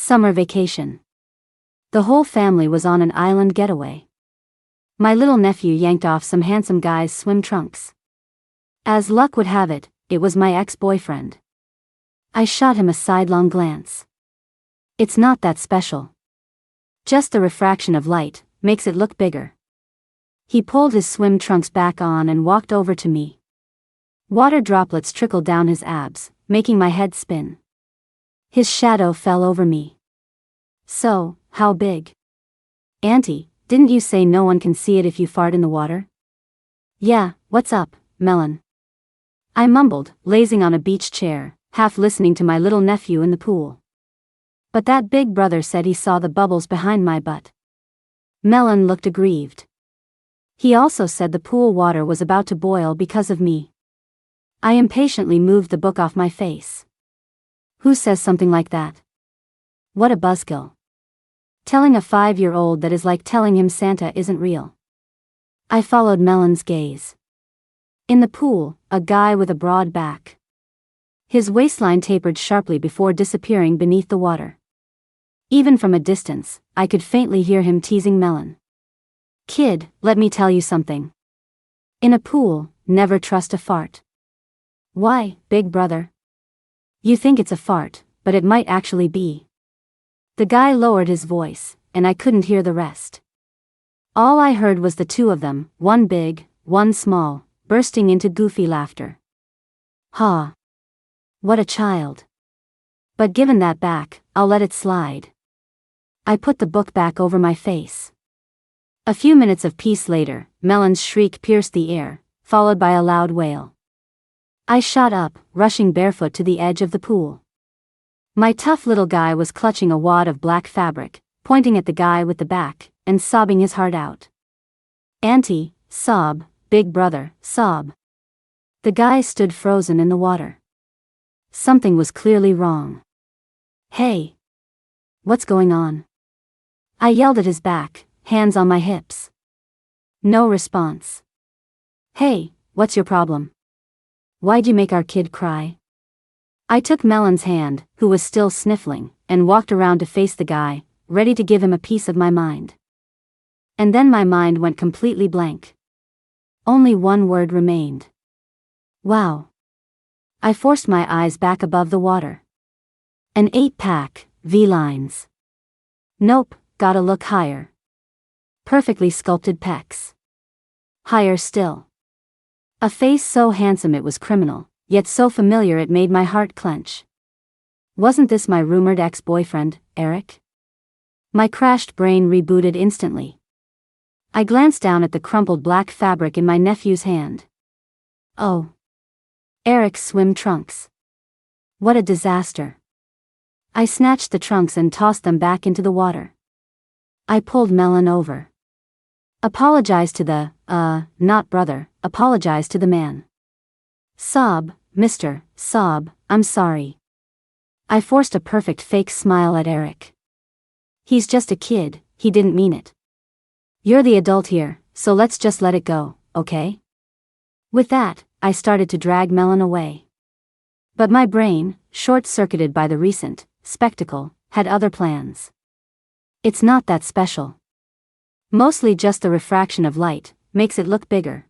Summer vacation. The whole family was on an island getaway. My little nephew yanked off some handsome guy's swim trunks. As luck would have it, it was my ex-boyfriend. I shot him a sidelong glance. It's not that special. Just the refraction of light makes it look bigger. He pulled his swim trunks back on and walked over to me. Water droplets trickled down his abs, making my head spin. His shadow fell over me. So, how big? Auntie, didn't you say no one can see it if you fart in the water? Yeah, what's up, Melon? I mumbled, lazing on a beach chair, half listening to my little nephew in the pool. But that big brother said he saw the bubbles behind my butt. Melon looked aggrieved. He also said the pool water was about to boil because of me. I impatiently moved the book off my face. Who says something like that? What a buzzkill. Telling a 5-year-old that is like telling him Santa isn't real. I followed Melon's gaze. In the pool, a guy with a broad back. His waistline tapered sharply before disappearing beneath the water. Even from a distance, I could faintly hear him teasing Melon. Kid, let me tell you something. In a pool, never trust a fart. Why, big brother? You think it's a fart, but it might actually be. The guy lowered his voice, and I couldn't hear the rest. All I heard was the two of them, one big, one small, bursting into goofy laughter. Ha! What a child. But given that back, I'll let it slide. I put the book back over my face. A few minutes of peace later, Melon's shriek pierced the air, followed by a loud wail. I shot up, rushing barefoot to the edge of the pool. My tough little guy was clutching a wad of black fabric, pointing at the guy with the back, and sobbing his heart out. Auntie, sob, big brother, sob. The guy stood frozen in the water. Something was clearly wrong. Hey! What's going on? I yelled at his back, hands on my hips. No response. Hey, what's your problem? Why'd you make our kid cry? I took Melon's hand, who was still sniffling, and walked around to face the guy, ready to give him a piece of my mind. And then my mind went completely blank. Only one word remained. Wow. I forced my eyes back above the water. An 8-pack, V-lines. Nope, gotta look higher. Perfectly sculpted pecs. Higher still. A face so handsome it was criminal, yet so familiar it made my heart clench. Wasn't this my rumored ex-boyfriend, Eric? My crashed brain rebooted instantly. I glanced down at the crumpled black fabric in my nephew's hand. Oh. Eric's swim trunks. What a disaster. I snatched the trunks and tossed them back into the water. I pulled Melon over. Apologize to the, not brother, apologize to the man. Sob, Mr. Sob, I'm sorry. I forced a perfect fake smile at Eric. He's just a kid, he didn't mean it. You're the adult here, so let's just let it go, okay? With that, I started to drag Melon away. But my brain, short-circuited by the recent spectacle, had other plans. It's not that special. Mostly just the refraction of light makes it look bigger.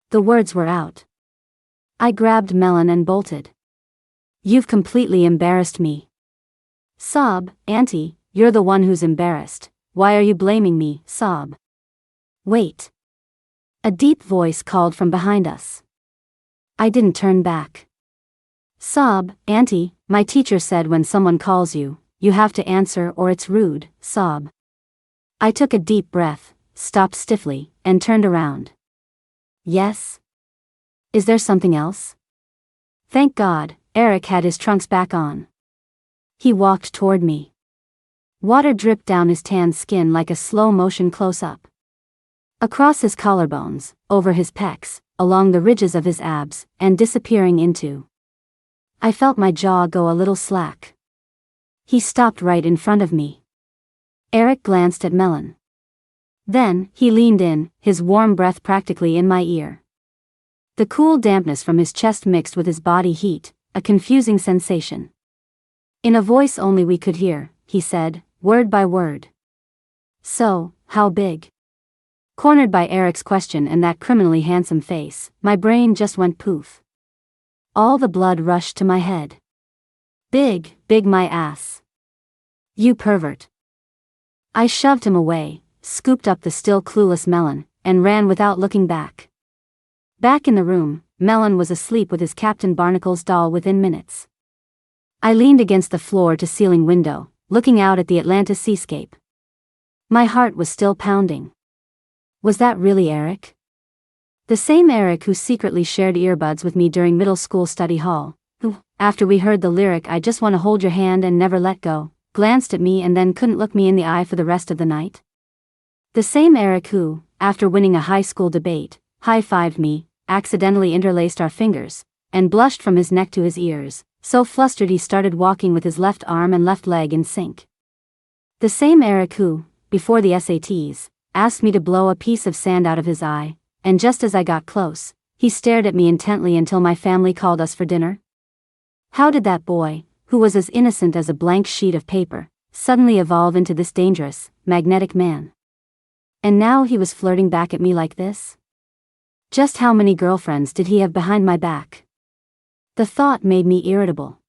The words were out. I grabbed Melon and bolted. You've completely embarrassed me. Sob, Auntie, you're the one who's embarrassed. Why are you blaming me, sob? Wait. A deep voice called from behind us. I didn't turn back. Sob, Auntie, my teacher said when someone calls you, you have to answer or it's rude, sob. I took a deep breath, stopped stiffly, and turned around. Yes? Is there something else? Thank God, Eric had his trunks back on. He walked toward me. Water dripped down his tan skin like a slow-motion close-up. Across his collarbones, over his pecs, along the ridges of his abs, and disappearing into. I felt my jaw go a little slack. He stopped right in front of me. Eric glanced at Melon. Then, he leaned in, his warm breath practically in my ear. The cool dampness from his chest mixed with his body heat, a confusing sensation. In a voice only we could hear, he said, word by word. So, how big? Cornered by Eric's question and that criminally handsome face, my brain just went poof. All the blood rushed to my head. Big, big my ass. You pervert. I shoved him away, scooped up the still clueless Melon, and ran without looking back. Back in the room, Melon was asleep with his Captain Barnacle's doll within minutes. I leaned against the floor-to-ceiling window, looking out at the Atlantis seascape. My heart was still pounding. Was that really Eric? The same Eric who secretly shared earbuds with me during middle school study hall, who, after we heard the lyric "I just wanna hold your hand and never let go," glanced at me and then couldn't look me in the eye for the rest of the night? The same Eric who, after winning a high school debate, high-fived me, accidentally interlaced our fingers, and blushed from his neck to his ears, so flustered he started walking with his left arm and left leg in sync. The same Eric who, before the SATs, asked me to blow a piece of sand out of his eye, and just as I got close, he stared at me intently until my family called us for dinner. How did that boy, who was as innocent as a blank sheet of paper, suddenly evolve into this dangerous, magnetic man? And now he was flirting back at me like this? Just how many girlfriends did he have behind my back? The thought made me irritable.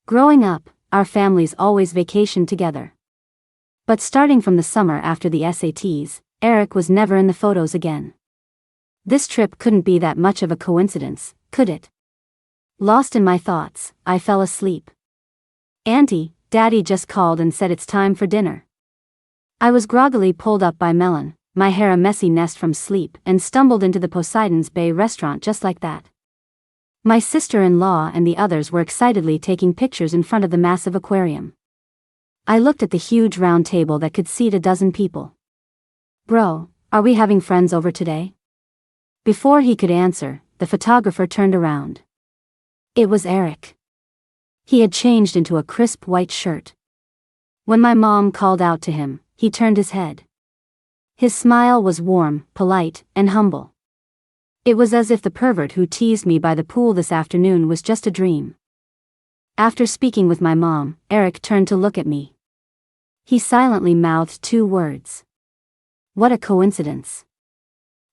Growing up, our families always vacationed together. But starting from the summer after the SATs, Eric was never in the photos again. This trip couldn't be that much of a coincidence, could it? Lost in my thoughts, I fell asleep. Auntie, Daddy just called and said it's time for dinner. I was groggily pulled up by Melon, my hair a messy nest from sleep, and stumbled into the Poseidon's Bay restaurant just like that. My sister-in-law and the others were excitedly taking pictures in front of the massive aquarium. I looked at the huge round table that could seat 12 people. Bro, are we having friends over today? Before he could answer, the photographer turned around. It was Eric. He had changed into a crisp white shirt. When my mom called out to him, he turned his head. His smile was warm, polite, and humble. It was as if the pervert who teased me by the pool this afternoon was just a dream. After speaking with my mom, Eric turned to look at me. He silently mouthed 2 words. What a coincidence.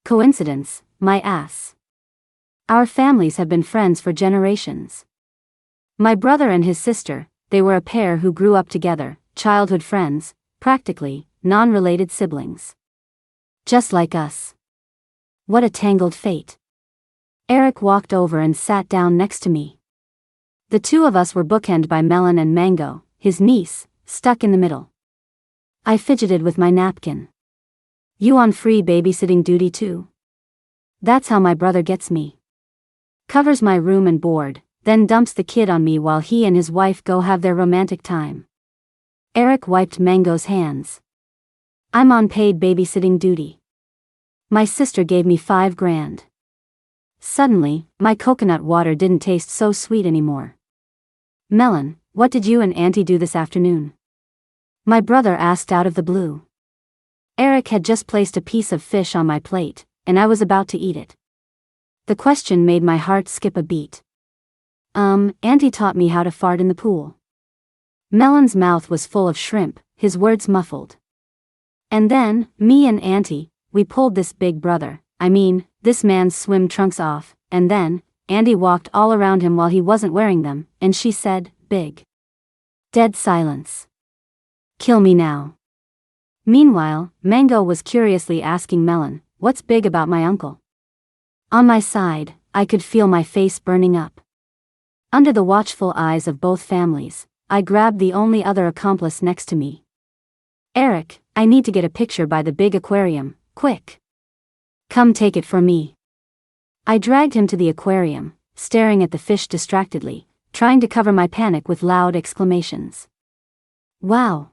Coincidence, my ass. Our families have been friends for generations. My brother and his sister, they were a pair who grew up together, childhood friends, practically, non-related siblings. Just like us. What a tangled fate. Eric walked over and sat down next to me. The two of us were bookended by Melon and Mango, his niece, stuck in the middle. I fidgeted with my napkin. You on free babysitting duty too? That's how my brother gets me. Covers my room and board, then dumps the kid on me while he and his wife go have their romantic time. Eric wiped Mango's hands. I'm on paid babysitting duty. My sister gave me $5 grand. Suddenly, my coconut water didn't taste so sweet anymore. Melon, what did you and Auntie do this afternoon? My brother asked out of the blue. Eric had just placed a piece of fish on my plate, and I was about to eat it. The question made my heart skip a beat. Auntie taught me how to fart in the pool. Melon's mouth was full of shrimp, his words muffled. And then, me and Auntie, we pulled this this man's swim trunks off, and then, Auntie walked all around him while he wasn't wearing them, and she said, big. Dead silence. Kill me now. Meanwhile, Mango was curiously asking Melon, what's big about my uncle? On my side, I could feel my face burning up. Under the watchful eyes of both families, I grabbed the only other accomplice next to me. Eric, I need to get a picture by the big aquarium, quick. Come take it for me. I dragged him to the aquarium, staring at the fish distractedly, trying to cover my panic with loud exclamations. Wow.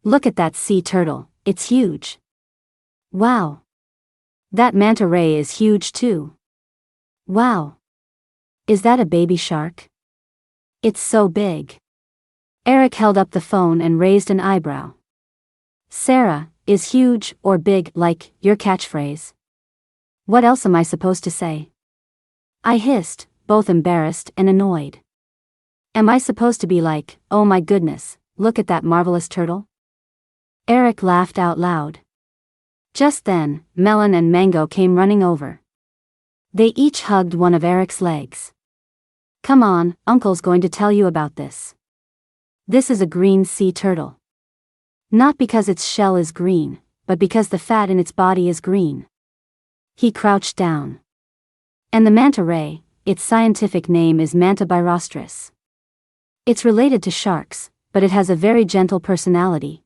Look at that sea turtle, it's huge. Wow. That manta ray is huge too. Wow. Is that a baby shark? It's so big. Eric held up the phone and raised an eyebrow. Sarah, is huge or big like your catchphrase? What else am I supposed to say? I hissed, both embarrassed and annoyed. Am I supposed to be like, oh my goodness, look at that marvelous turtle." Eric laughed out loud. Just then, Melon and Mango came running over. They each hugged one of Eric's legs. "Come on, Uncle's going to tell you about this. This is a green sea turtle. Not because its shell is green, but because the fat in its body is green." He crouched down. "And the manta ray, its scientific name is Manta birostris. It's related to sharks, but it has a very gentle personality."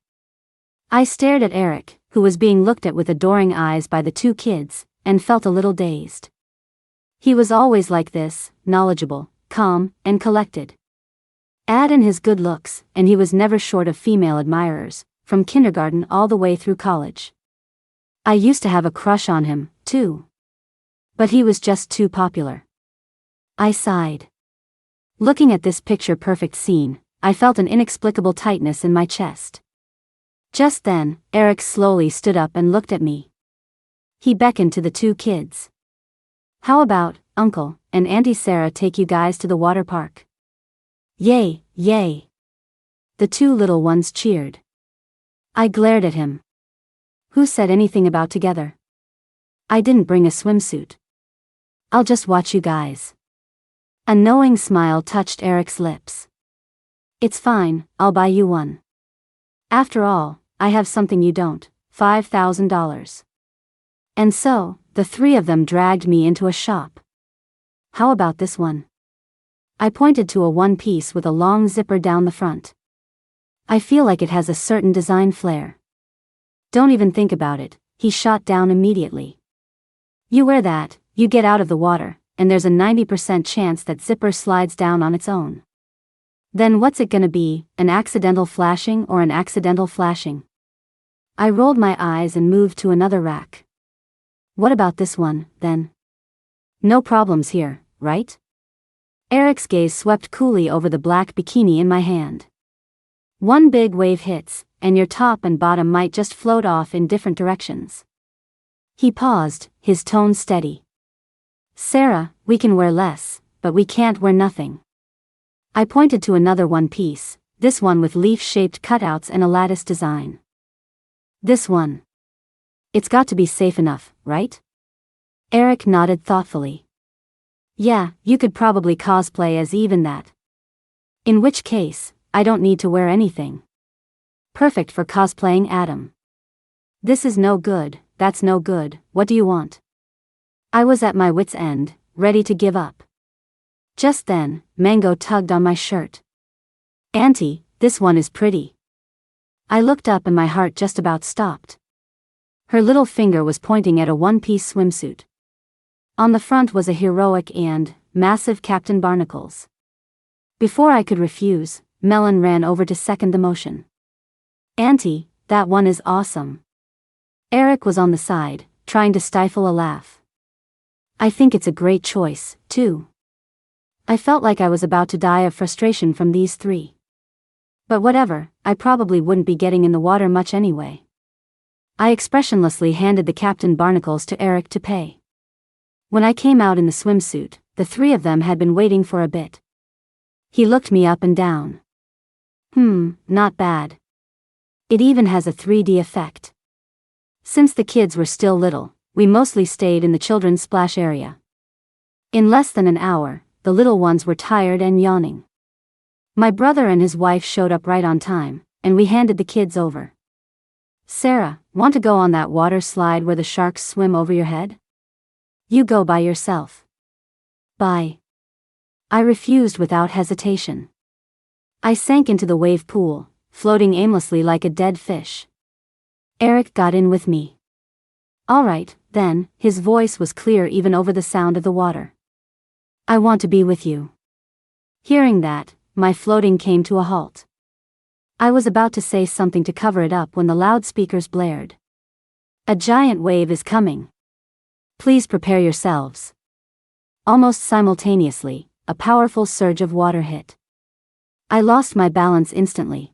I stared at Eric, who was being looked at with adoring eyes by the two kids, and felt a little dazed. He was always like this, knowledgeable, calm, and collected. Add in his good looks, and he was never short of female admirers, from kindergarten all the way through college. I used to have a crush on him, too. But he was just too popular. I sighed. Looking at this picture-perfect scene, I felt an inexplicable tightness in my chest. Just then, Eric slowly stood up and looked at me. He beckoned to the two kids. "How about, Uncle and Auntie Sarah take you guys to the water park?" "Yay, yay!" The two little ones cheered. I glared at him. "Who said anything about together? I didn't bring a swimsuit. I'll just watch you guys." A knowing smile touched Eric's lips. "It's fine, I'll buy you one. After all, I have something you don't, $5,000. And so, the three of them dragged me into a shop. "How about this one?" I pointed to a one-piece with a long zipper down the front. "I feel like it has a certain design flair." "Don't even think about it," he shot down immediately. "You wear that, you get out of the water, and there's a 90% chance that zipper slides down on its own. Then what's it gonna be, an accidental flashing or an accidental flashing?" I rolled my eyes and moved to another rack. "What about this one, then? No problems here, right?" Eric's gaze swept coolly over the black bikini in my hand. "One big wave hits, and your top and bottom might just float off in different directions." He paused, his tone steady. "Sarah, we can wear less, but we can't wear nothing." I pointed to another one piece, this one with leaf-shaped cutouts and a lattice design. "This one. It's got to be safe enough, right?" Eric nodded thoughtfully. "Yeah, you could probably cosplay as even that. In which case, I don't need to wear anything. Perfect for cosplaying Adam." "This is no good, that's no good, what do you want?" I was at my wit's end, ready to give up. Just then, Mango tugged on my shirt. "Auntie, this one is pretty." I looked up and my heart just about stopped. Her little finger was pointing at a one-piece swimsuit. On the front was a heroic and massive Captain Barnacles. Before I could refuse, Melon ran over to second the motion. "Auntie, that one is awesome." Eric was on the side, trying to stifle a laugh. "I think it's a great choice, too." I felt like I was about to die of frustration from these three. But whatever, I probably wouldn't be getting in the water much anyway. I expressionlessly handed the Captain Barnacles to Eric to pay. When I came out in the swimsuit, the three of them had been waiting for a bit. He looked me up and down. Not bad. It even has a 3D effect." Since the kids were still little, we mostly stayed in the children's splash area. In less than an hour, the little ones were tired and yawning. My brother and his wife showed up right on time, and we handed the kids over. "Sarah, want to go on that water slide where the sharks swim over your head?" "You go by yourself." "Bye." I refused without hesitation. I sank into the wave pool, floating aimlessly like a dead fish. Eric got in with me. "All right, then," his voice was clear even over the sound of the water. "I want to be with you." Hearing that, my floating came to a halt. I was about to say something to cover it up when the loudspeakers blared. "A giant wave is coming. Please prepare yourselves." Almost simultaneously, a powerful surge of water hit. I lost my balance instantly.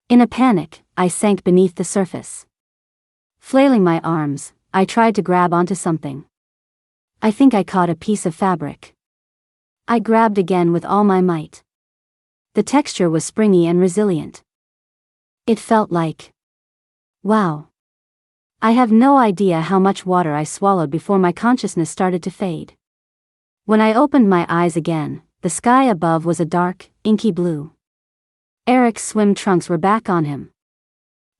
In a panic, I sank beneath the surface. Flailing my arms, I tried to grab onto something. I think I caught a piece of fabric. I grabbed again with all my might. The texture was springy and resilient. It felt like, wow. I have no idea how much water I swallowed before my consciousness started to fade. When I opened my eyes again, the sky above was a dark, inky blue. Eric's swim trunks were back on him.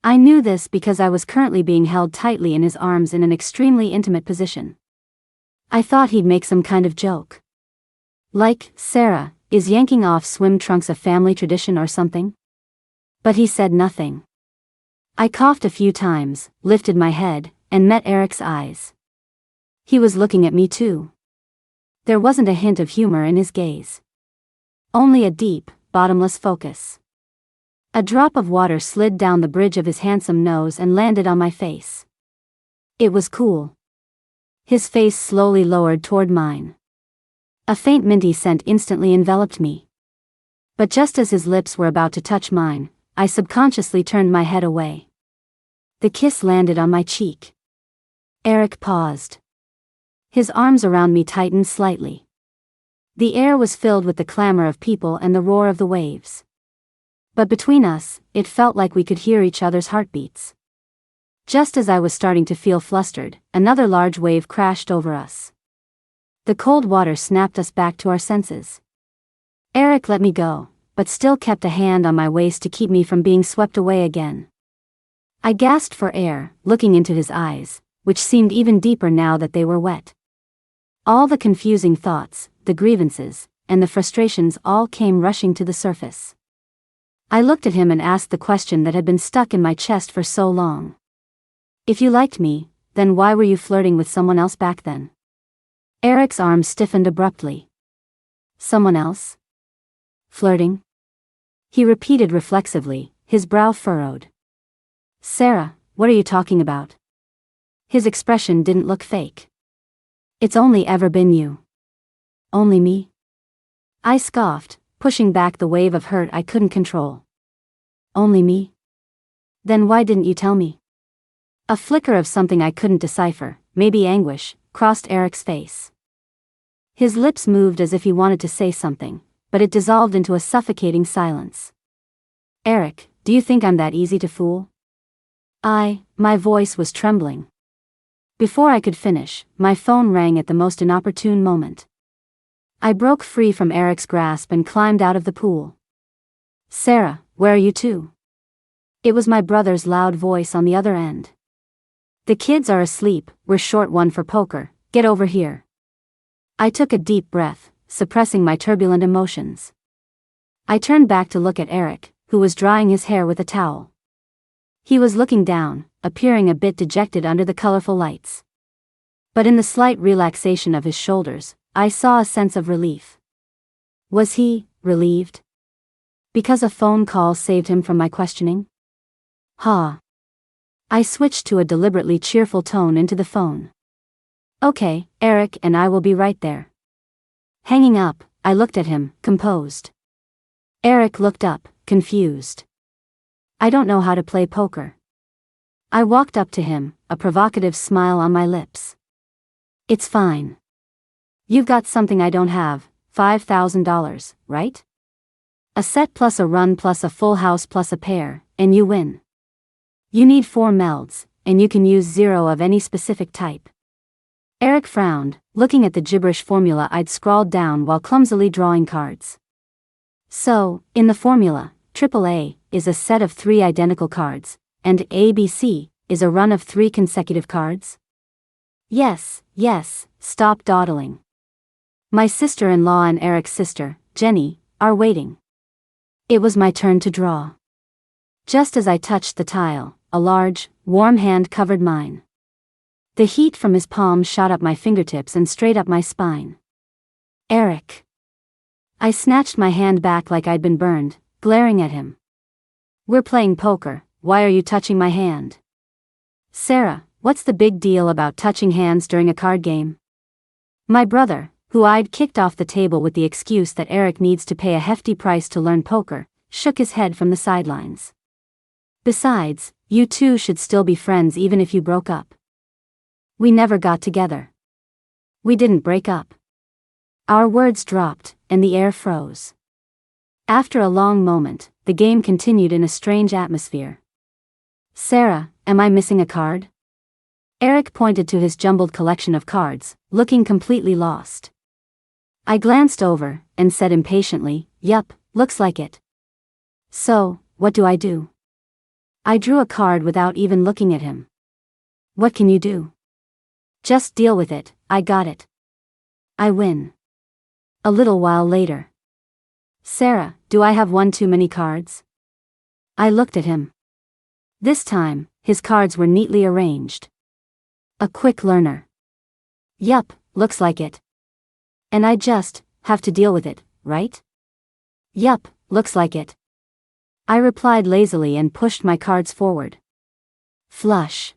I knew this because I was currently being held tightly in his arms in an extremely intimate position. I thought he'd make some kind of joke. Like, Sarah, is yanking off swim trunks a family tradition or something? But he said nothing. I coughed a few times, lifted my head, and met Eric's eyes. He was looking at me too. There wasn't a hint of humor in his gaze. Only a deep, bottomless focus. A drop of water slid down the bridge of his handsome nose and landed on my face. It was cool. His face slowly lowered toward mine. A faint minty scent instantly enveloped me. But just as his lips were about to touch mine, I subconsciously turned my head away. The kiss landed on my cheek. Eric paused. His arms around me tightened slightly. The air was filled with the clamor of people and the roar of the waves. But between us, it felt like we could hear each other's heartbeats. Just as I was starting to feel flustered, another large wave crashed over us. The cold water snapped us back to our senses. Eric let me go, but still kept a hand on my waist to keep me from being swept away again. I gasped for air, looking into his eyes, which seemed even deeper now that they were wet. All the confusing thoughts, the grievances, and the frustrations all came rushing to the surface. I looked at him and asked the question that had been stuck in my chest for so long. If you liked me, then why were you flirting with someone else back then? Eric's arm stiffened abruptly. Someone else? Flirting? He repeated reflexively, his brow furrowed. Sarah, what are you talking about? His expression didn't look fake. It's only ever been you. Only me? I scoffed, pushing back the wave of hurt I couldn't control. Only me? Then why didn't you tell me? A flicker of something I couldn't decipher, maybe anguish, crossed Eric's face. His lips moved as if he wanted to say something, but it dissolved into a suffocating silence. Eric, do you think I'm that easy to fool? My voice was trembling. Before I could finish, my phone rang at the most inopportune moment. I broke free from Eric's grasp and climbed out of the pool. Sarah, where are you to? It was my brother's loud voice on the other end. The kids are asleep, we're short one for poker, get over here. I took a deep breath, suppressing my turbulent emotions. I turned back to look at Eric, who was drying his hair with a towel. He was looking down, appearing a bit dejected under the colorful lights. But in the slight relaxation of his shoulders, I saw a sense of relief. Was he relieved? Because a phone call saved him from my questioning? I switched to a deliberately cheerful tone into the phone. Okay, Eric and I will be right there. Hanging up, I looked at him, composed. Eric looked up, confused. I don't know how to play poker. I walked up to him, a provocative smile on my lips. It's fine. You've got something I don't have, $5,000, right? A set plus a run plus a full house plus a pair, and you win. You need 4 melds, and you can use 0 of any specific type. Eric frowned, looking at the gibberish formula I'd scrawled down while clumsily drawing cards. So, in the formula, AAA is a set of 3 identical cards, and ABC is a run of 3 consecutive cards? Yes, stop dawdling. My sister-in-law and Eric's sister, Jenny, are waiting. It was my turn to draw. Just as I touched the tile, a large, warm hand covered mine. The heat from his palm shot up my fingertips and straight up my spine. Eric. I snatched my hand back like I'd been burned, glaring at him. We're playing poker, why are you touching my hand? Sarah, what's the big deal about touching hands during a card game? My brother, who I'd kicked off the table with the excuse that Eric needs to pay a hefty price to learn poker, shook his head from the sidelines. Besides, you two should still be friends even if you broke up. We never got together. We didn't break up. Our words dropped, and the air froze. After a long moment, the game continued in a strange atmosphere. Sarah, am I missing a card? Eric pointed to his jumbled collection of cards, looking completely lost. I glanced over, and said impatiently, "Yup, looks like it." "So, what do I do?" I drew a card without even looking at him. "What can you do?" "Just deal with it, I got it." "I win." A little while later. "Sarah, do I have one too many cards?" I looked at him. This time, his cards were neatly arranged. A quick learner. "Yup, looks like it." "And I just have to deal with it, right?" "Yup, looks like it." I replied lazily and pushed my cards forward. Flush.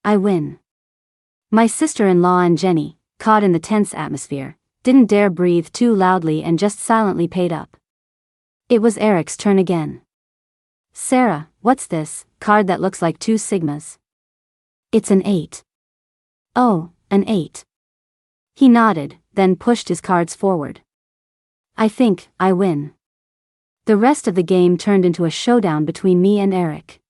I win. My sister-in-law and Jenny, caught in the tense atmosphere, didn't dare breathe too loudly and just silently paid up. It was Eric's turn again. "Sarah, what's this card that looks like two sigmas?" "It's an 8. "Oh, an 8. He nodded, then pushed his cards forward. I think I win. The rest of the game turned into a showdown between me and Eric.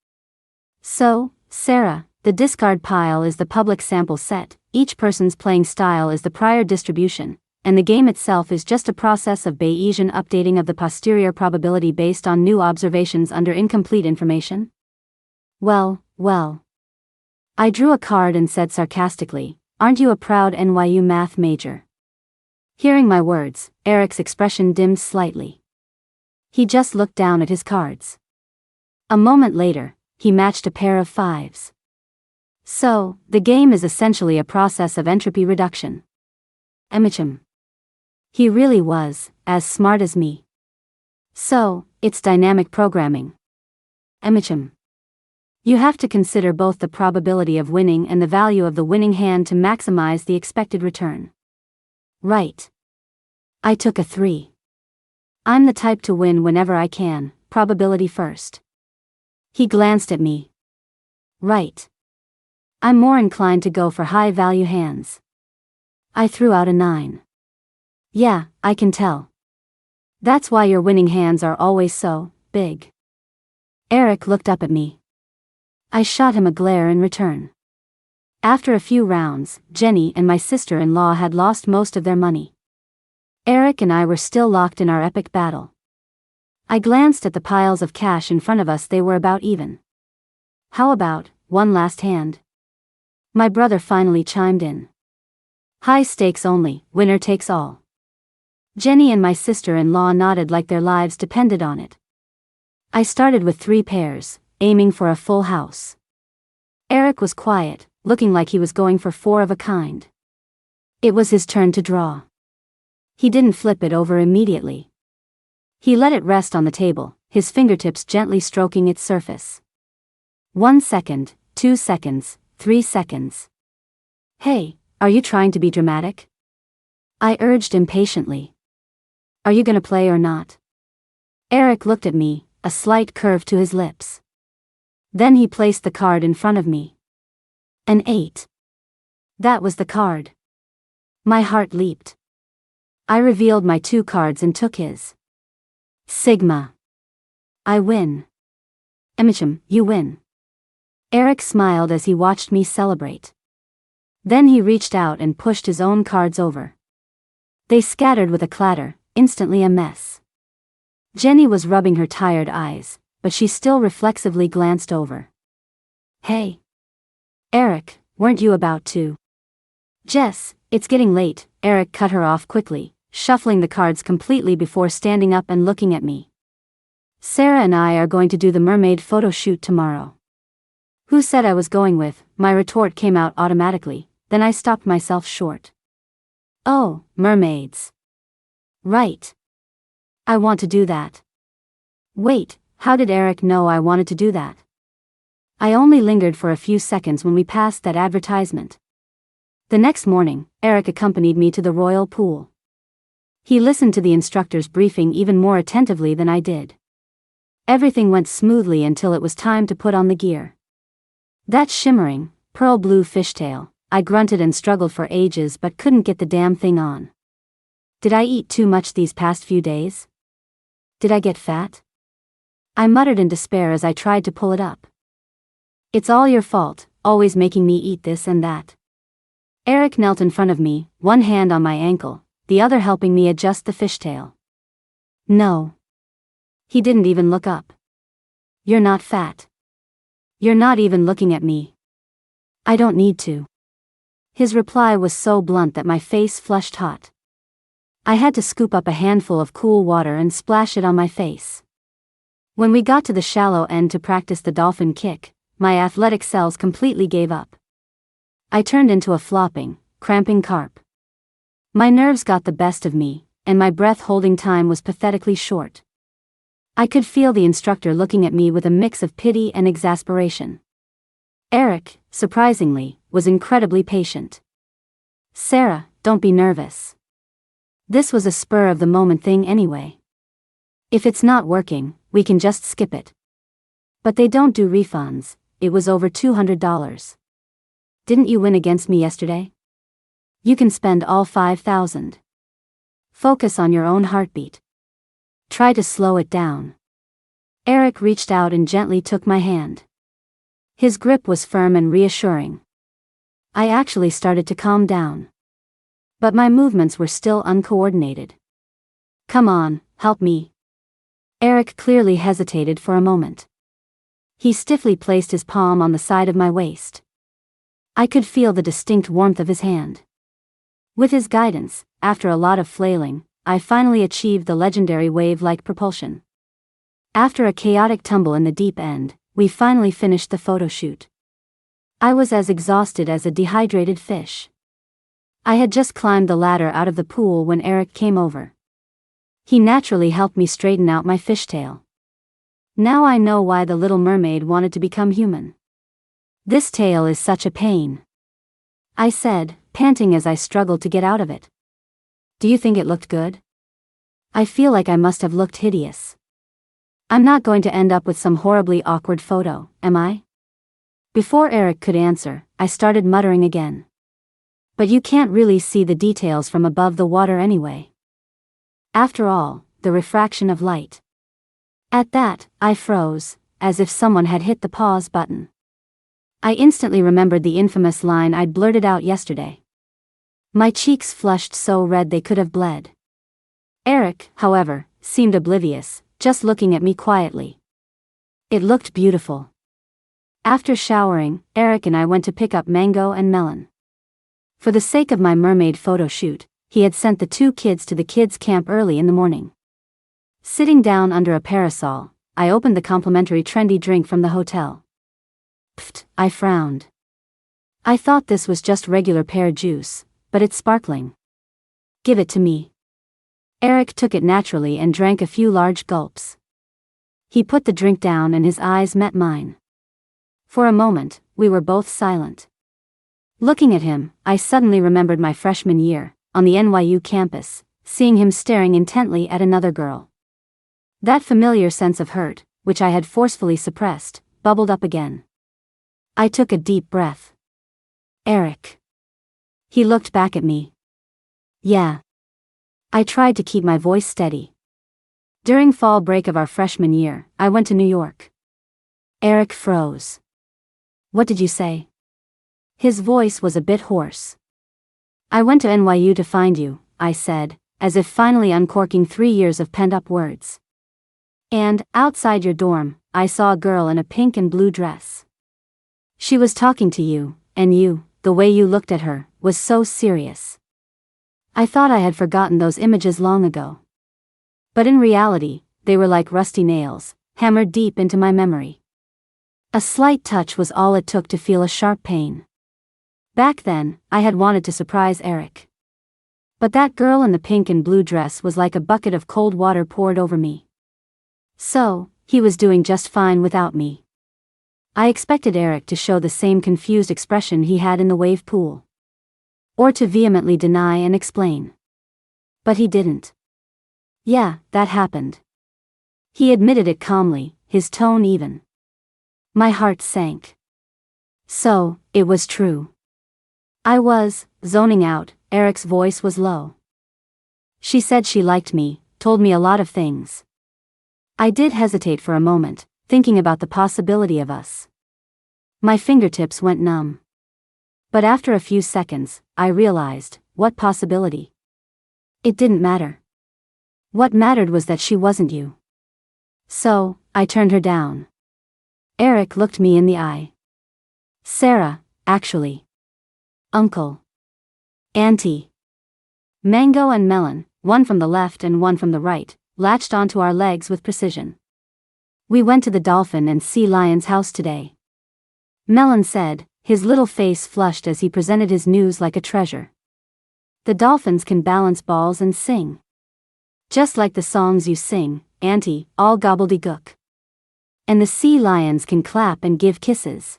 "So, Sarah, the discard pile is the public sample set, each person's playing style is the prior distribution, and the game itself is just a process of Bayesian updating of the posterior probability based on new observations under incomplete information?" Well. I drew a card and said sarcastically, "Aren't you a proud NYU math major?" Hearing my words, Eric's expression dimmed slightly. He just looked down at his cards. A moment later, he matched a pair of 5s. "So, the game is essentially a process of entropy reduction." Emicham. He really was as smart as me. "So, it's dynamic programming." Emicham. You have to consider both the probability of winning and the value of the winning hand to maximize the expected return. Right. I took a 3. I'm the type to win whenever I can, probability first. He glanced at me. Right. I'm more inclined to go for high-value hands. I threw out a 9. Yeah, I can tell. That's why your winning hands are always so big. Eric looked up at me. I shot him a glare in return. After a few rounds, Jenny and my sister-in-law had lost most of their money. Eric and I were still locked in our epic battle. I glanced at the piles of cash in front of us. They were about even. "How about one last hand?" My brother finally chimed in. "High stakes only, winner takes all." Jenny and my sister-in-law nodded like their lives depended on it. I started with 3 pairs, aiming for a full house. Eric was quiet, looking like he was going for 4 of a kind. It was his turn to draw. He didn't flip it over immediately. He let it rest on the table, his fingertips gently stroking its surface. 1 second, 2 seconds, 3 seconds. "Hey, are you trying to be dramatic?" I urged impatiently. "Are you gonna play or not?" Eric looked at me, a slight curve to his lips. Then he placed the card in front of me. An 8. That was the card. My heart leaped. I revealed my 2 cards and took his. Sigma. I win. Emicham, you win. Eric smiled as he watched me celebrate. Then he reached out and pushed his own cards over. They scattered with a clatter, instantly a mess. Jenny was rubbing her tired eyes, but she still reflexively glanced over. "Hey. Eric, weren't you about to?" "Jess, it's getting late," Eric cut her off quickly, shuffling the cards completely before standing up and looking at me. "Sarah and I are going to do the Mermaid photo shoot tomorrow." "Who said I was going with?" My retort came out automatically, then I stopped myself short. "Oh, mermaids. Right. I want to do that." Wait, how did Eric know I wanted to do that? I only lingered for a few seconds when we passed that advertisement. The next morning, Eric accompanied me to the royal pool. He listened to the instructor's briefing even more attentively than I did. Everything went smoothly until it was time to put on the gear. That shimmering, pearl blue fishtail, I grunted and struggled for ages but couldn't get the damn thing on. Did I eat too much these past few days? Did I get fat? I muttered in despair as I tried to pull it up. It's all your fault, always making me eat this and that. Eric knelt in front of me, one hand on my ankle, the other helping me adjust the fishtail. No. He didn't even look up. You're not fat. You're not even looking at me. I don't need to. His reply was so blunt that my face flushed hot. I had to scoop up a handful of cool water and splash it on my face. When we got to the shallow end to practice the dolphin kick, my athletic cells completely gave up. I turned into a flopping, cramping carp. My nerves got the best of me, and my breath-holding time was pathetically short. I could feel the instructor looking at me with a mix of pity and exasperation. Eric, surprisingly, was incredibly patient. Sarah, don't be nervous. This was a spur-of-the-moment thing anyway. If it's not working, we can just skip it. But they don't do refunds. It was over $200. Didn't you win against me yesterday? You can spend all $5,000. Focus on your own heartbeat. Try to slow it down. Eric reached out and gently took my hand. His grip was firm and reassuring. I actually started to calm down. But my movements were still uncoordinated. Come on, help me. Eric clearly hesitated for a moment. He stiffly placed his palm on the side of my waist. I could feel the distinct warmth of his hand. With his guidance, after a lot of flailing, I finally achieved the legendary wave-like propulsion. After a chaotic tumble in the deep end, we finally finished the photo shoot. I was as exhausted as a dehydrated fish. I had just climbed the ladder out of the pool when Eric came over. He naturally helped me straighten out my fishtail. Now I know why the little mermaid wanted to become human. This tail is such a pain, I said, panting as I struggled to get out of it. Do you think it looked good? I feel like I must have looked hideous. I'm not going to end up with some horribly awkward photo, am I? Before Eric could answer, I started muttering again. But you can't really see the details from above the water anyway. After all, the refraction of light. At that, I froze, as if someone had hit the pause button. I instantly remembered the infamous line I'd blurted out yesterday. My cheeks flushed so red they could have bled. Eric, however, seemed oblivious, just looking at me quietly. It looked beautiful. After showering, Eric and I went to pick up mango and melon. For the sake of my mermaid photo shoot, he had sent the two kids to the kids' camp early in the morning. Sitting down under a parasol, I opened the complimentary trendy drink from the hotel. Pfft, I frowned. I thought this was just regular pear juice, but it's sparkling. Give it to me. Eric took it naturally and drank a few large gulps. He put the drink down and his eyes met mine. For a moment, we were both silent. Looking at him, I suddenly remembered my freshman year, on the NYU campus, seeing him staring intently at another girl. That familiar sense of hurt, which I had forcefully suppressed, bubbled up again. I took a deep breath. Eric. He looked back at me. Yeah. I tried to keep my voice steady. During fall break of our freshman year, I went to New York. Eric froze. What did you say? His voice was a bit hoarse. I went to NYU to find you, I said, as if finally uncorking 3 years of pent-up words. And, outside your dorm, I saw a girl in a pink and blue dress. She was talking to you, and you, the way you looked at her, was so serious. I thought I had forgotten those images long ago. But in reality, they were like rusty nails, hammered deep into my memory. A slight touch was all it took to feel a sharp pain. Back then, I had wanted to surprise Eric. But that girl in the pink and blue dress was like a bucket of cold water poured over me. So, he was doing just fine without me. I expected Eric to show the same confused expression he had in the wave pool. Or to vehemently deny and explain. But he didn't. Yeah, that happened. He admitted it calmly, his tone even. My heart sank. So, it was true. I was zoning out. Eric's voice was low. She said she liked me, told me a lot of things. I did hesitate for a moment, thinking about the possibility of us My fingertips went numb. But after a few seconds, I realized, what possibility? It didn't matter. What mattered was that she wasn't you. So, I turned her down. Eric looked me in the eye. Sarah, actually. Uncle. Auntie. Mango and Melon, one from the left and one from the right, latched onto our legs with precision. We went to the dolphin and sea lion's house today. Melon said, his little face flushed as he presented his news like a treasure. The dolphins can balance balls and sing. Just like the songs you sing, Auntie, all gobbledygook. And the sea lions can clap and give kisses.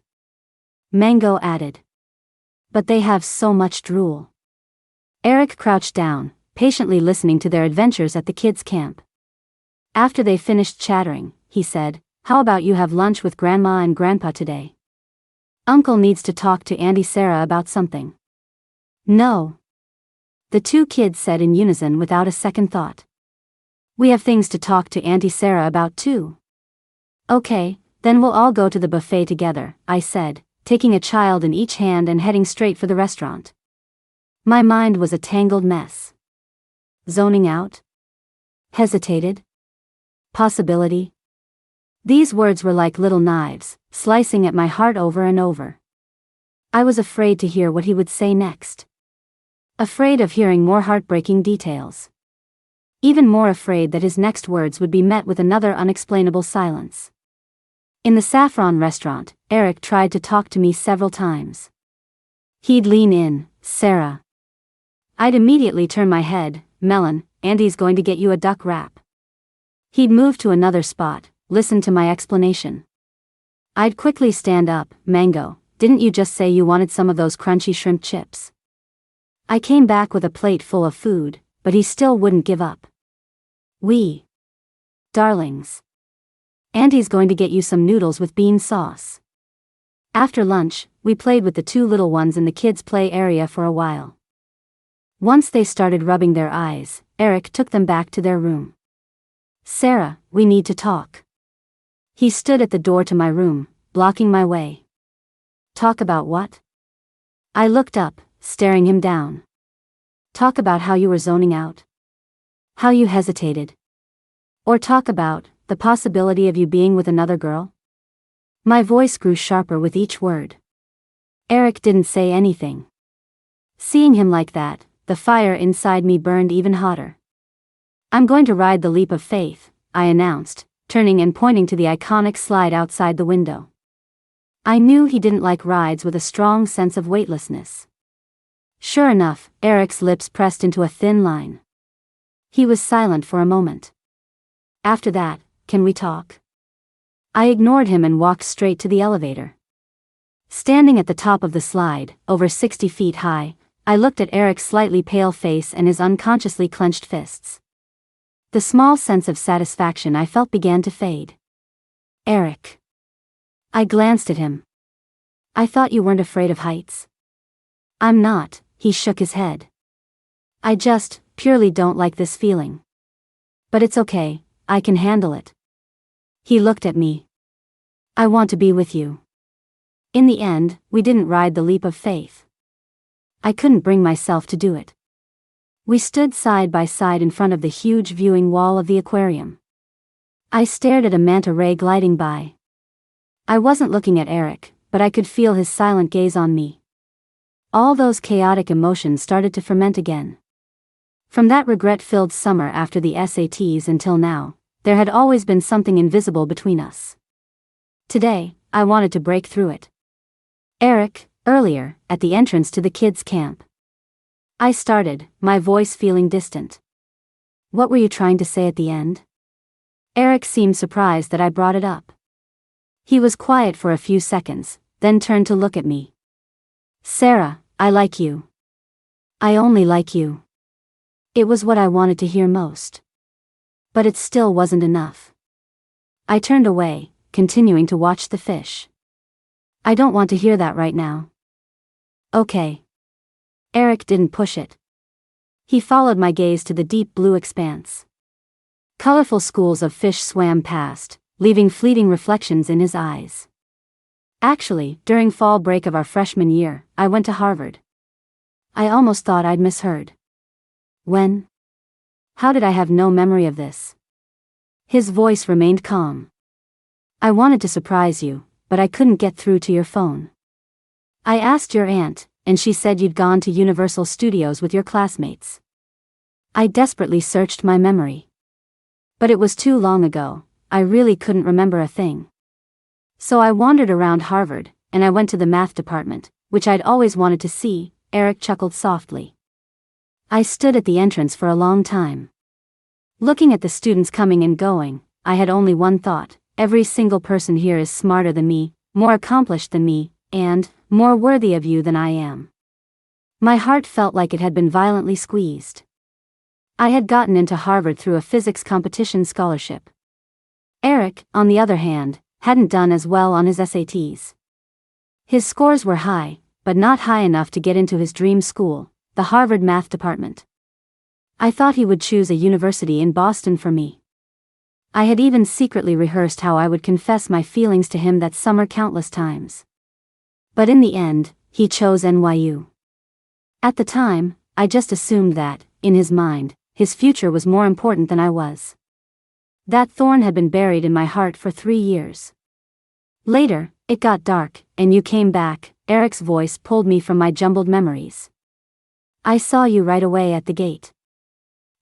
Mango added. But they have so much drool. Eric crouched down, patiently listening to their adventures at the kids' camp. After they finished chattering, he said, how about you have lunch with Grandma and Grandpa today? Uncle needs to talk to Auntie Sarah about something. No. The two kids said in unison without a second thought. We have things to talk to Auntie Sarah about too. Okay, then we'll all go to the buffet together, I said, taking a child in each hand and heading straight for the restaurant. My mind was a tangled mess. Zoning out? Hesitated? Possibility? These words were like little knives, slicing at my heart over and over. I was afraid to hear what he would say next. Afraid of hearing more heartbreaking details. Even more afraid that his next words would be met with another unexplainable silence. In the Saffron restaurant, Eric tried to talk to me several times. He'd lean in, Sarah. I'd immediately turn my head, Melon, Andy's going to get you a duck wrap. He'd move to another spot, listen to my explanation. I'd quickly stand up, Mango, didn't you just say you wanted some of those crunchy shrimp chips? I came back with a plate full of food, but he still wouldn't give up. Darlings. Auntie's going to get you some noodles with bean sauce. After lunch, we played with the two little ones in the kids' play area for a while. Once they started rubbing their eyes, Eric took them back to their room. Sarah, we need to talk. He stood at the door to my room, blocking my way. Talk about what? I looked up, staring him down. Talk about how you were zoning out. How you hesitated. Or talk about the possibility of you being with another girl? My voice grew sharper with each word. Eric didn't say anything. Seeing him like that, the fire inside me burned even hotter. I'm going to ride the leap of faith, I announced, turning and pointing to the iconic slide outside the window. I knew he didn't like rides with a strong sense of weightlessness. Sure enough, Eric's lips pressed into a thin line. He was silent for a moment. After that, can we talk? I ignored him and walked straight to the elevator. Standing at the top of the slide, over 60 feet high, I looked at Eric's slightly pale face and his unconsciously clenched fists. The small sense of satisfaction I felt began to fade. Eric. I glanced at him. I thought you weren't afraid of heights. I'm not, he shook his head. I just, purely don't like this feeling. But it's okay, I can handle it. He looked at me. I want to be with you. In the end, we didn't ride the leap of faith. I couldn't bring myself to do it. We stood side by side in front of the huge viewing wall of the aquarium. I stared at a manta ray gliding by. I wasn't looking at Eric, but I could feel his silent gaze on me. All those chaotic emotions started to ferment again. From that regret-filled summer after the SATs until now, there had always been something invisible between us. Today, I wanted to break through it. Eric, earlier, at the entrance to the kids' camp. I started, my voice feeling distant. What were you trying to say at the end? Eric seemed surprised that I brought it up. He was quiet for a few seconds, then turned to look at me. Sarah, I like you. I only like you. It was what I wanted to hear most. But it still wasn't enough. I turned away, continuing to watch the fish. I don't want to hear that right now. Okay. Eric didn't push it. He followed my gaze to the deep blue expanse. Colorful schools of fish swam past, leaving fleeting reflections in his eyes. Actually, during fall break of our freshman year, I went to Harvard. I almost thought I'd misheard. When? How did I have no memory of this? His voice remained calm. I wanted to surprise you, but I couldn't get through to your phone. I asked your aunt, and she said you'd gone to Universal Studios with your classmates. I desperately searched my memory. But it was too long ago, I really couldn't remember a thing. So I wandered around Harvard, and I went to the math department, which I'd always wanted to see. Eric chuckled softly. I stood at the entrance for a long time. Looking at the students coming and going, I had only one thought: every single person here is smarter than me, more accomplished than me, and more worthy of you than I am. My heart felt like it had been violently squeezed. I had gotten into Harvard through a physics competition scholarship. Eric, on the other hand, hadn't done as well on his SATs. His scores were high, but not high enough to get into his dream school, the Harvard math department. I thought he would choose a university in Boston for me. I had even secretly rehearsed how I would confess my feelings to him that summer countless times. But in the end, he chose NYU. At the time, I just assumed that, in his mind, his future was more important than I was. That thorn had been buried in my heart for 3 years. Later, it got dark, and you came back. Eric's voice pulled me from my jumbled memories. I saw you right away at the gate.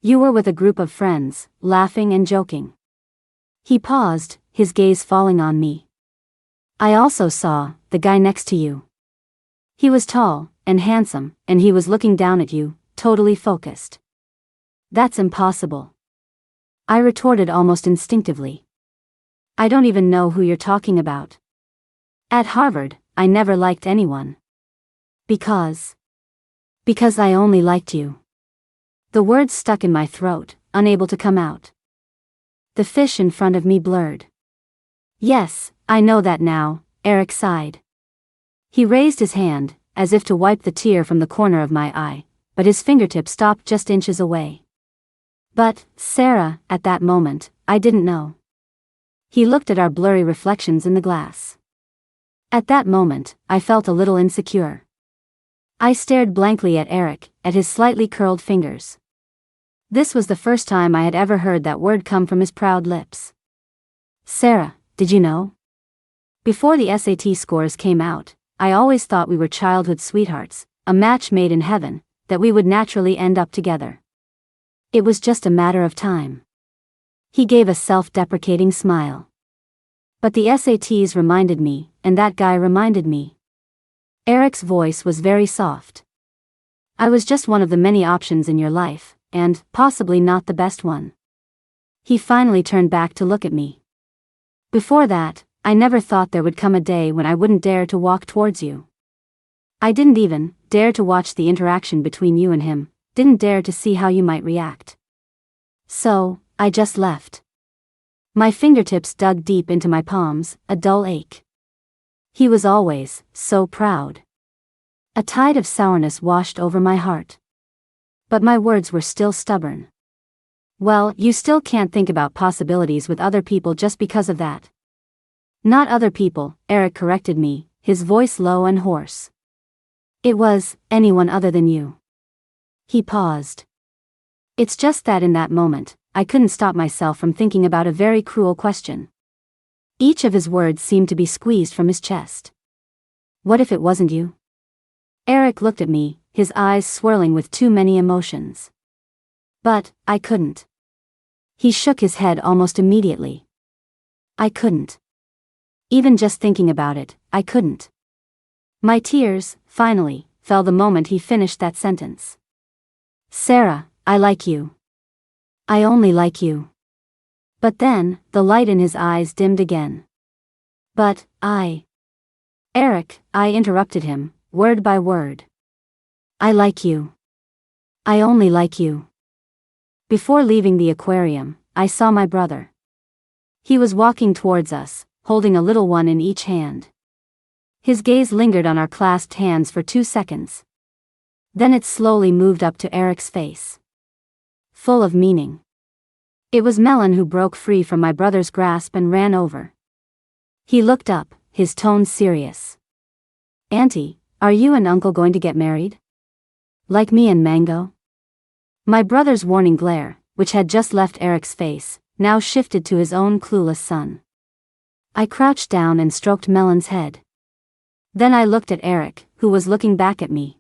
You were with a group of friends, laughing and joking. He paused, his gaze falling on me. I also saw the guy next to you. He was tall and handsome, and he was looking down at you, totally focused. That's impossible. I retorted almost instinctively. I don't even know who you're talking about. At Harvard, I never liked anyone. Because I only liked you. The words stuck in my throat, unable to come out. The fish in front of me blurred. Yes, I know that now, Eric sighed. He raised his hand, as if to wipe the tear from the corner of my eye, but his fingertip stopped just inches away. But, Sarah, at that moment, I didn't know. He looked at our blurry reflections in the glass. At that moment, I felt a little insecure. I stared blankly at Eric, at his slightly curled fingers. This was the first time I had ever heard that word come from his proud lips. Sarah, did you know? Before the SAT scores came out, I always thought we were childhood sweethearts, a match made in heaven, that we would naturally end up together. It was just a matter of time. He gave a self-deprecating smile. But the SATs reminded me, and that guy reminded me. Eric's voice was very soft. I was just one of the many options in your life, and possibly not the best one. He finally turned back to look at me. Before that, I never thought there would come a day when I wouldn't dare to walk towards you. I didn't even dare to watch the interaction between you and him, didn't dare to see how you might react. So, I just left. My fingertips dug deep into my palms, a dull ache. He was always so proud. A tide of sourness washed over my heart. But my words were still stubborn. Well, you still can't think about possibilities with other people just because of that. Not other people, Eric corrected me, his voice low and hoarse. It was anyone other than you. He paused. It's just that in that moment, I couldn't stop myself from thinking about a very cruel question. Each of his words seemed to be squeezed from his chest. What if it wasn't you? Eric looked at me, his eyes swirling with too many emotions. But, I couldn't. He shook his head almost immediately. I couldn't. Even just thinking about it, I couldn't. My tears, finally, fell the moment he finished that sentence. Sarah, I like you. I only like you. But then, the light in his eyes dimmed again. But, Eric, I interrupted him, word by word. I like you. I only like you. Before leaving the aquarium, I saw my brother. He was walking towards us, holding a little one in each hand. His gaze lingered on our clasped hands for 2 seconds. Then it slowly moved up to Eric's face. Full of meaning. It was Melon who broke free from my brother's grasp and ran over. He looked up, his tone serious. "Auntie, are you and Uncle going to get married? Like me and Mango?" My brother's warning glare, which had just left Eric's face, now shifted to his own clueless son. I crouched down and stroked Melon's head. Then I looked at Eric, who was looking back at me.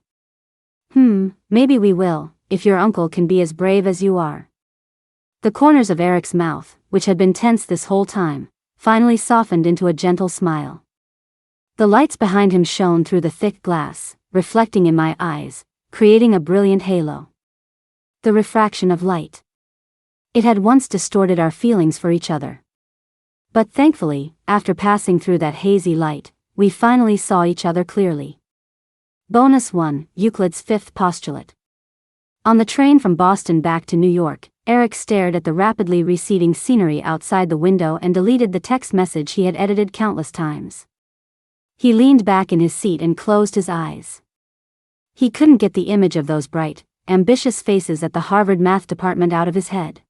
Maybe we will, if your uncle can be as brave as you are." The corners of Eric's mouth, which had been tense this whole time, finally softened into a gentle smile. The lights behind him shone through the thick glass, reflecting in my eyes, creating a brilliant halo. The refraction of light. It had once distorted our feelings for each other. But thankfully, after passing through that hazy light, we finally saw each other clearly. Bonus 1, Euclid's fifth postulate. On the train from Boston back to New York, Eric stared at the rapidly receding scenery outside the window and deleted the text message he had edited countless times. He leaned back in his seat and closed his eyes. He couldn't get the image of those bright, ambitious faces at the Harvard math department out of his head.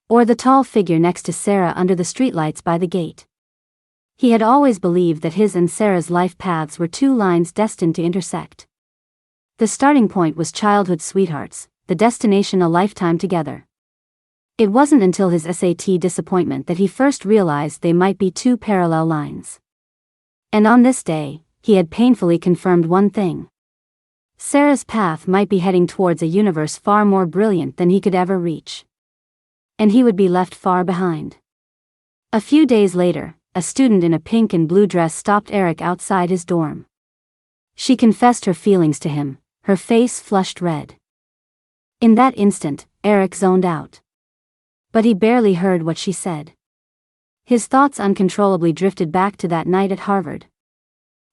Or the tall figure next to Sarah under the streetlights by the gate. He had always believed that his and Sarah's life paths were two lines destined to intersect. The starting point was childhood sweethearts, the destination a lifetime together. It wasn't until his SAT disappointment that he first realized they might be two parallel lines. And on this day, he had painfully confirmed one thing. Sarah's path might be heading towards a universe far more brilliant than he could ever reach. And he would be left far behind. A few days later, a student in a pink and blue dress stopped Eric outside his dorm. She confessed her feelings to him, her face flushed red. In that instant, Eric zoned out. But he barely heard what she said. His thoughts uncontrollably drifted back to that night at Harvard.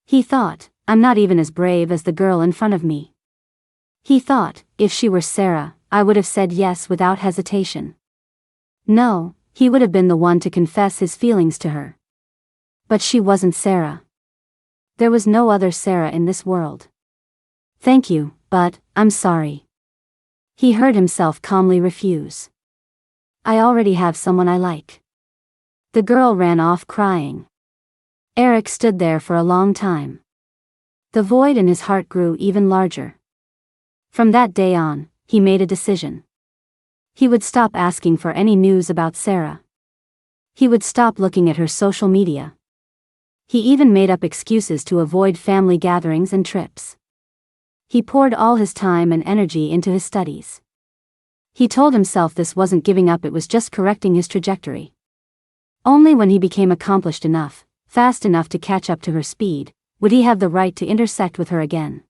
He thought, "I'm not even as brave as the girl in front of me." He thought, if she were Sarah, I would have said yes without hesitation. No, he would have been the one to confess his feelings to her. But she wasn't Sarah. There was no other Sarah in this world. "Thank you, but I'm sorry." He heard himself calmly refuse. "I already have someone I like." The girl ran off crying. Eric stood there for a long time. The void in his heart grew even larger. From that day on, he made a decision. He would stop asking for any news about Sarah. He would stop looking at her social media. He even made up excuses to avoid family gatherings and trips. He poured all his time and energy into his studies. He told himself this wasn't giving up, it was just correcting his trajectory. Only when he became accomplished enough, fast enough to catch up to her speed, would he have the right to intersect with her again.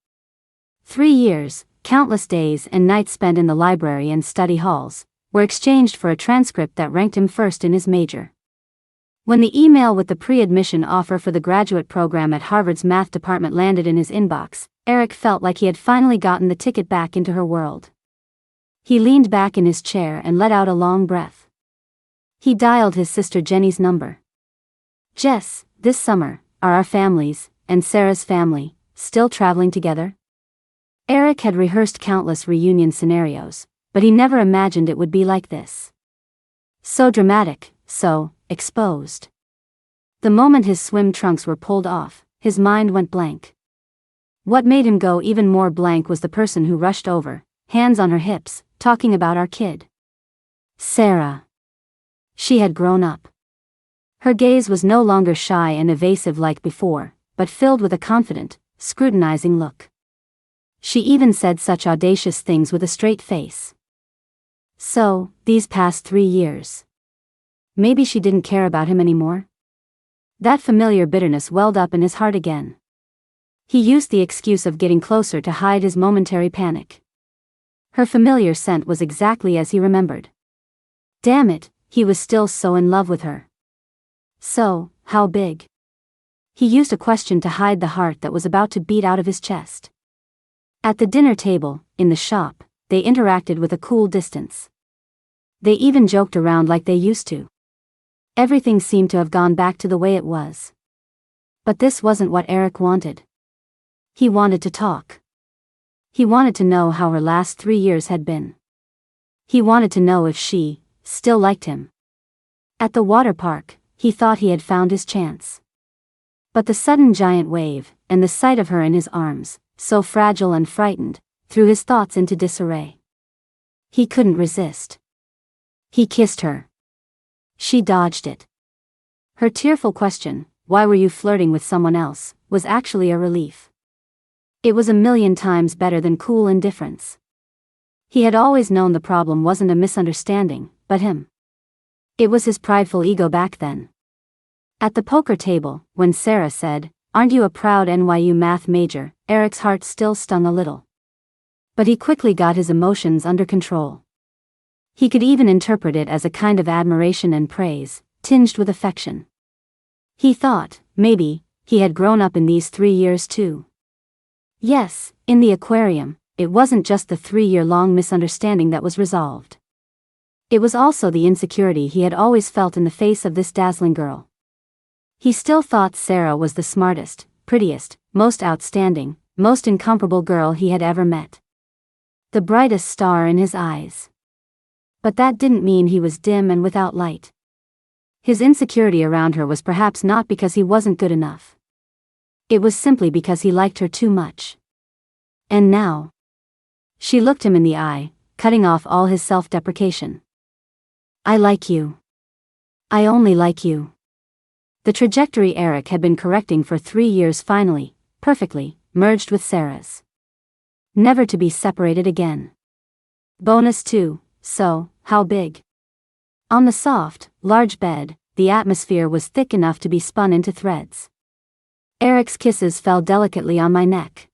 3 years, countless days and nights spent in the library and study halls, were exchanged for a transcript that ranked him first in his major. When the email with the pre-admission offer for the graduate program at Harvard's math department landed in his inbox, Eric felt like he had finally gotten the ticket back into her world. He leaned back in his chair and let out a long breath. He dialed his sister Jenny's number. "Jess, this summer, are our families, and Sarah's family, still traveling together?" Eric had rehearsed countless reunion scenarios, but he never imagined it would be like this. So dramatic, so exposed. The moment his swim trunks were pulled off, his mind went blank. What made him go even more blank was the person who rushed over, hands on her hips, talking about our kid. Sarah. She had grown up. Her gaze was no longer shy and evasive like before, but filled with a confident, scrutinizing look. She even said such audacious things with a straight face. So, these past 3 years. Maybe she didn't care about him anymore? That familiar bitterness welled up in his heart again. He used the excuse of getting closer to hide his momentary panic. Her familiar scent was exactly as he remembered. Damn it, he was still so in love with her. So, how big? He used a question to hide the heart that was about to beat out of his chest. At the dinner table, in the shop, they interacted with a cool distance. They even joked around like they used to. Everything seemed to have gone back to the way it was. But this wasn't what Eric wanted. He wanted to talk. He wanted to know how her last 3 years had been. He wanted to know if she still liked him. At the water park, he thought he had found his chance. But the sudden giant wave, and the sight of her in his arms, so fragile and frightened, threw his thoughts into disarray. He couldn't resist. He kissed her. She dodged it. Her tearful question, "Why were you flirting with someone else?" was actually a relief. It was a million times better than cool indifference. He had always known the problem wasn't a misunderstanding, but him. It was his prideful ego back then. At the poker table, when Sarah said, "Aren't you a proud NYU math major?" Eric's heart still stung a little. But he quickly got his emotions under control. He could even interpret it as a kind of admiration and praise, tinged with affection. He thought, maybe, he had grown up in these 3 years too. Yes, in the aquarium, it wasn't just the 3-year-long misunderstanding that was resolved. It was also the insecurity he had always felt in the face of this dazzling girl. He still thought Sarah was the smartest, prettiest, most outstanding, most incomparable girl he had ever met. The brightest star in his eyes. But that didn't mean he was dim and without light. His insecurity around her was perhaps not because he wasn't good enough. It was simply because he liked her too much. And now. She looked him in the eye, cutting off all his self-deprecation. "I like you. I only like you." The trajectory Eric had been correcting for 3 years finally, perfectly, merged with Sarah's. Never to be separated again. Bonus 2, so, how big? On the soft, large bed, the atmosphere was thick enough to be spun into threads. Eric's kisses fell delicately on my neck.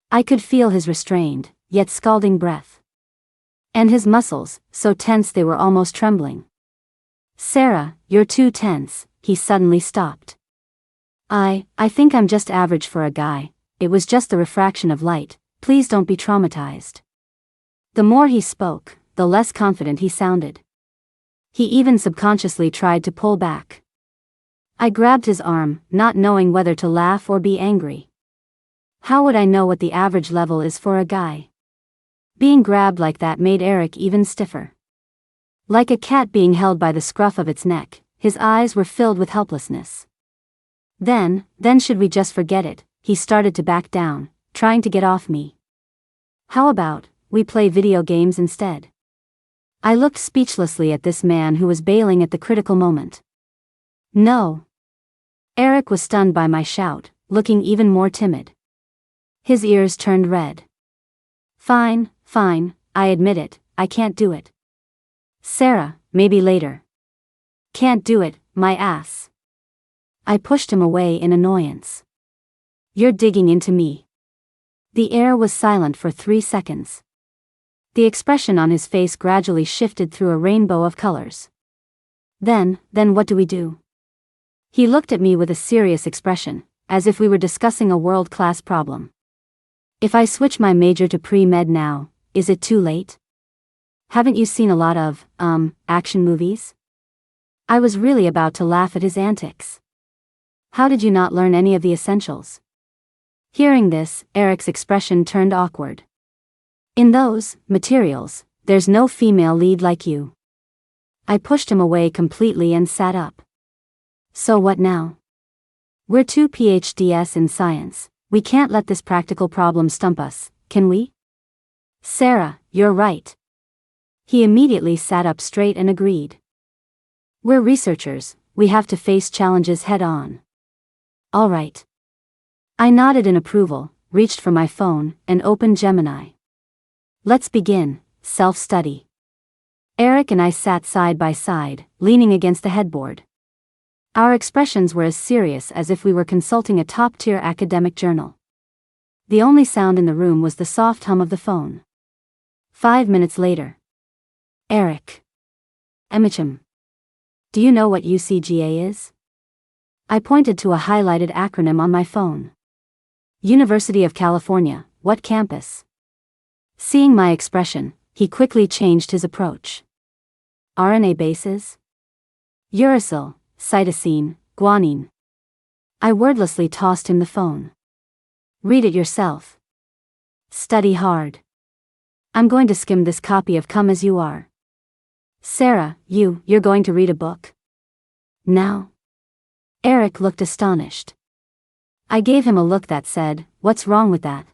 I could feel his restrained, yet scalding breath. And his muscles, so tense they were almost trembling. "Sarah, you're too tense," he suddenly stopped. I think I'm just average for a guy. It was just the refraction of light. Please don't be traumatized." The more he spoke, the less confident he sounded. He even subconsciously tried to pull back. I grabbed his arm, not knowing whether to laugh or be angry. How would I know what the average level is for a guy? Being grabbed like that made Eric even stiffer. Like a cat being held by the scruff of its neck, his eyes were filled with helplessness. Then should we just forget it? He started to back down, trying to get off me. "How about, we play video games instead?" I looked speechlessly at this man who was bailing at the critical moment. "No." Eric was stunned by my shout, looking even more timid. His ears turned red. Fine, I admit it, I can't do it." "Sarah, maybe later." "Can't do it, my ass." I pushed him away in annoyance. "You're digging into me." The air was silent for 3 seconds. The expression on his face gradually shifted through a rainbow of colors. Then what do we do?" He looked at me with a serious expression, as if we were discussing a world-class problem. "If I switch my major to pre-med now, is it too late? Haven't you seen a lot of, action movies?" I was really about to laugh at his antics. "How did you not learn any of the essentials?" Hearing this, Eric's expression turned awkward. "In those materials, there's no female lead like you." I pushed him away completely and sat up. "So what now?" "We're 2 PhDs in science. We can't let this practical problem stump us, can we?" "Sarah, you're right." He immediately sat up straight and agreed. "We're researchers, we have to face challenges head on." "All right." I nodded in approval, reached for my phone, and opened Gemini. "Let's begin, self-study." Eric and I sat side by side, leaning against the headboard. Our expressions were as serious as if we were consulting a top-tier academic journal. The only sound in the room was the soft hum of the phone. 5 minutes later. "Eric. Emicham. Do you know what UCGA is?" I pointed to a highlighted acronym on my phone. "University of California, what campus?" Seeing my expression, he quickly changed his approach. "RNA bases? Uracil, cytosine, guanine." I wordlessly tossed him the phone. "Read it yourself. Study hard. I'm going to skim this copy of Come As You Are." "Sarah, you're going to read a book? Now?" Eric looked astonished. I gave him a look that said, "What's wrong with that?"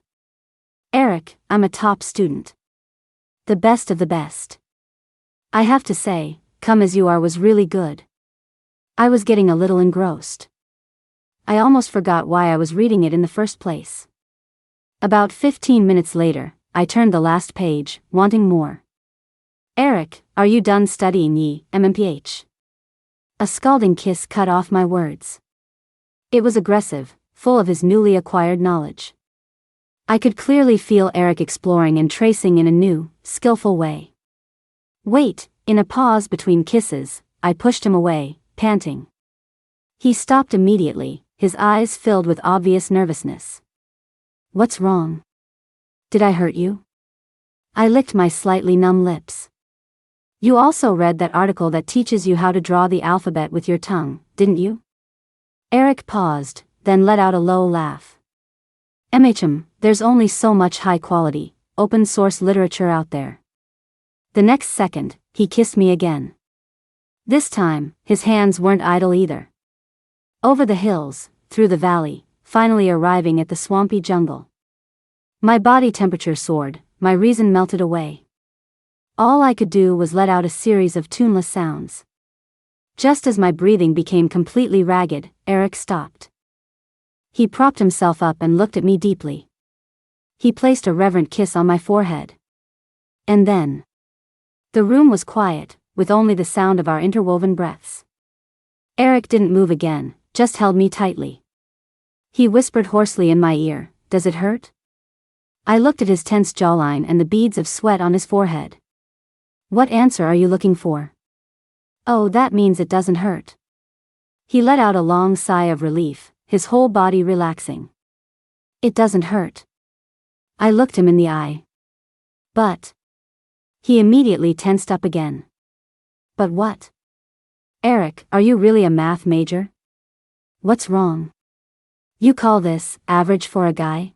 "Eric, I'm a top student. The best of the best. I have to say, Come As You Are was really good." I was getting a little engrossed. I almost forgot why I was reading it in the first place. About 15 minutes later, I turned the last page, wanting more. "Eric, are you done studying ye, MMPH?" A scalding kiss cut off my words. It was aggressive, full of his newly acquired knowledge. I could clearly feel Eric exploring and tracing in a new, skillful way. "Wait," in a pause between kisses, I pushed him away, panting. He stopped immediately, his eyes filled with obvious nervousness. "What's wrong? Did I hurt you?" I licked my slightly numb lips. "You also read that article that teaches you how to draw the alphabet with your tongue, didn't you?" Eric paused, then let out a low laugh. There's only so much high-quality, open-source literature out there." The next second, he kissed me again. This time, his hands weren't idle either. Over the hills, through the valley, finally arriving at the swampy jungle. My body temperature soared, my reason melted away. All I could do was let out a series of tuneless sounds. Just as my breathing became completely ragged, Eric stopped. He propped himself up and looked at me deeply. He placed a reverent kiss on my forehead. And then, the room was quiet, with only the sound of our interwoven breaths. Eric didn't move again, just held me tightly. He whispered hoarsely in my ear, "Does it hurt?" I looked at his tense jawline and the beads of sweat on his forehead. "What answer are you looking for?" "Oh, that means it doesn't hurt." He let out a long sigh of relief, his whole body relaxing. "It doesn't hurt." I looked him in the eye. "But..." He immediately tensed up again. "But what?" "Eric, are you really a math major? What's wrong? You call this average for a guy?"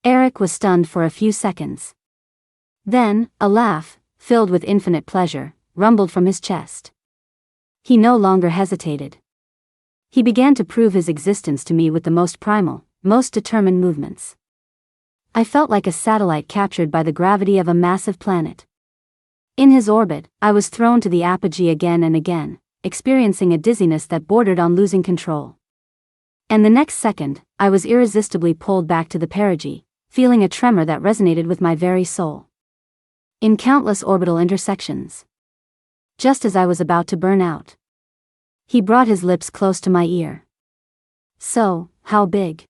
Eric was stunned for a few seconds. Then, a laugh, filled with infinite pleasure, rumbled from his chest. He no longer hesitated. He began to prove his existence to me with the most primal, most determined movements. I felt like a satellite captured by the gravity of a massive planet. In his orbit, I was thrown to the apogee again and again, experiencing a dizziness that bordered on losing control. And the next second, I was irresistibly pulled back to the perigee, feeling a tremor that resonated with my very soul. In countless orbital intersections. Just as I was about to burn out, he brought his lips close to my ear. "So, how big?"